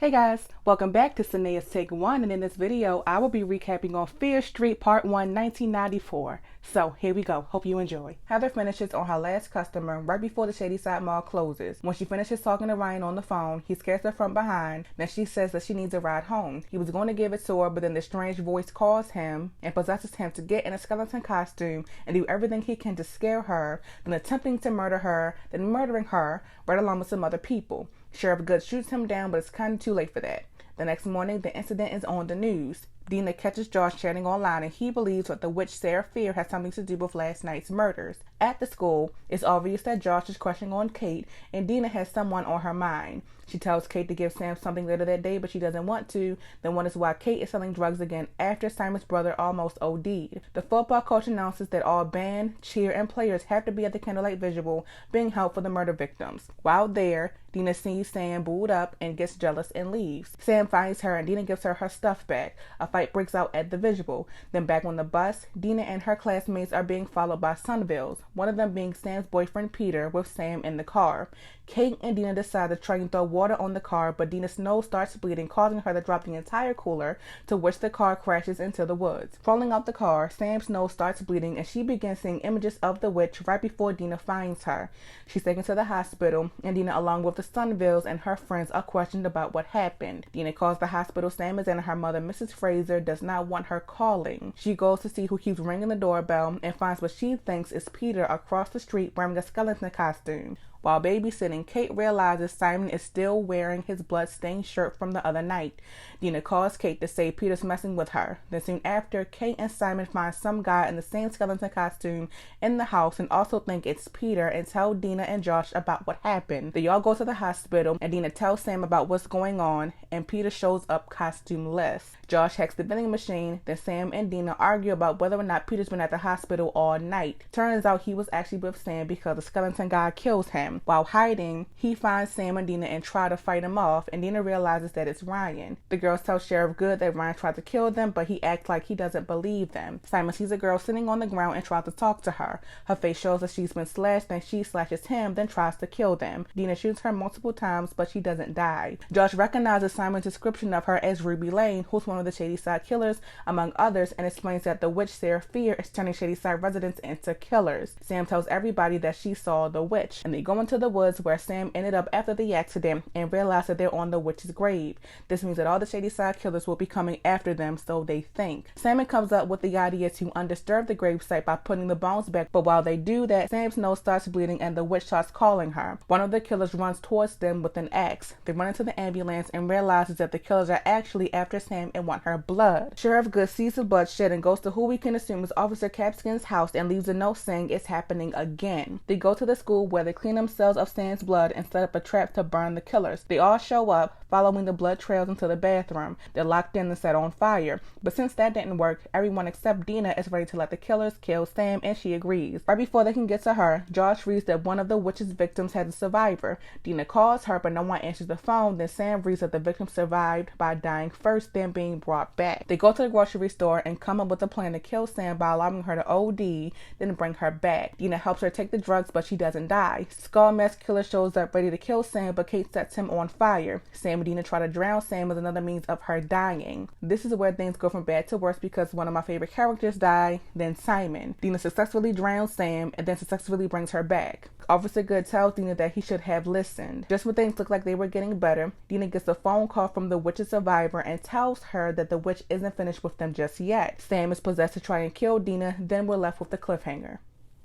Hey guys, welcome back to Sanea's Take 1, and in this video I will be recapping on Fear Street Part 1 1994. So here we go, hope you enjoy. Heather finishes on her last customer right before the Shadyside Mall closes. When she finishes talking to Ryan on the phone, he scares her from behind, then she says that she needs a ride home. He was going to give it to her, but then the strange voice calls him and possesses him to get in a skeleton costume and do everything he can to scare her, then attempting to murder her, then murdering her, right along with some other people. Sheriff Good shoots him down, but it's kind of too late for that. The next morning, the incident is on the news. Dina catches Josh chatting online, and he believes that the witch Sarah Fear has something to do with last night's murders. At the school, it's obvious that Josh is crushing on Kate, and Dina has someone on her mind. She tells Kate to give Sam something later that day, but she doesn't want to. Then wonders why Kate is selling drugs again after Simon's brother almost OD'd. The football coach announces that all band, cheer, and players have to be at the candlelight visual being held for the murder victims. While there, Dina sees Sam booed up and gets jealous and leaves. Sam finds her and Dina gives her her stuff back. A fight breaks out at the visual. Then back on the bus, Dina and her classmates are being followed by Sunvilles, one of them being Sam's boyfriend Peter, with Sam in the car. Kate and Dina decide to try and throw water on the car, but Dina's nose starts bleeding, causing her to drop the entire cooler, to which the car crashes into the woods. Falling out the car, Sam's nose starts bleeding and she begins seeing images of the witch right before Dina finds her. She's taken to the hospital, and Dina, along with the Sunvilles and her friends, are questioned about what happened. Dina calls the hospital. Sam is in, and her mother, Mrs. Fraser, does not want her calling. She goes to see who keeps ringing the doorbell and finds what she thinks is Peter across the street wearing a skeleton costume. While babysitting, Kate realizes Simon is still wearing his blood-stained shirt from the other night. Dina calls Kate to say Peter's messing with her. Then soon after, Kate and Simon find some guy in the same skeleton costume in the house and also think it's Peter and tell Dina and Josh about what happened. They all go to the hospital and Dina tells Sam about what's going on, and Peter shows up costumeless. Josh hacks the vending machine. Then Sam and Dina argue about whether or not Peter's been at the hospital all night. Turns out he was actually with Sam because the skeleton guy kills him. While hiding, he finds Sam and Dina and try to fight him off, and Dina realizes that it's Ryan. The girls tell Sheriff Good that Ryan tried to kill them, but he acts like he doesn't believe them. Simon sees a girl sitting on the ground and tries to talk to her. Her face shows that she's been slashed, and she slashes him, then tries to kill them. Dina shoots her multiple times, but she doesn't die. Josh recognizes Simon's description of her as Ruby Lane, who's one of the Shadyside killers, among others, and explains that the witch Sarah Fear is turning Shadyside residents into killers. Sam tells everybody that she saw the witch, and they go into the woods where Sam ended up after the accident and realize that they're on the witch's grave. This means that all the Shadyside killers will be coming after them, so they think. Simon comes up with the idea to undisturb the gravesite by putting the bones back, but while they do that, Sam's nose starts bleeding and the witch starts calling her. One of the killers runs towards them with an axe. They run into the ambulance and realizes that the killers are actually after Sam and want her blood. Sheriff Good sees the bloodshed and goes to who we can assume is Officer Capskin's house and leaves a note saying it's happening again. They go to the school where they clean themselves of Sam's blood and set up a trap to burn the killers. They all show up, following the blood trails into the bathroom. They're locked in and set on fire. But since that didn't work, everyone except Dina is ready to let the killers kill Sam, and she agrees. Right before they can get to her, Josh reads that one of the witch's victims has a survivor. Dina calls her, but no one answers the phone. Then Sam reads that the victim survived by dying first, then being brought back. They go to the grocery store and come up with a plan to kill Sam by allowing her to OD, then bring her back. Dina helps her take the drugs, but she doesn't die. Skull Mask Killer shows up ready to kill Sam, but Kate sets him on fire. Sam and Dina try to drown Sam as another means of her dying. This is where things go from bad to worse because one of my favorite characters die, then Simon. Dina successfully drowns Sam and then successfully brings her back. Officer Good tells Dina that he should have listened. Just when things look like they were getting better, Dina gets a phone call from the witch's survivor and tells her that the witch isn't finished with them just yet. Sam is possessed to try and kill Dina, then we're left with the cliffhanger.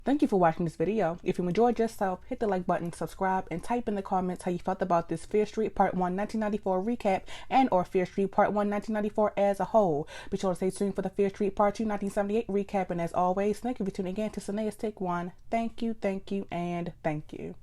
Thank you for watching this video. If you enjoyed yourself, hit the like button, subscribe, and type in the comments how you felt about this Fear Street Part 1 1994 recap and or Fear Street Part 1 1994 as a whole. Be sure to stay tuned for the Fear Street Part 2 1978 recap, and as always, thank you for tuning in to Sanea's Take 1. Thank you, and thank you.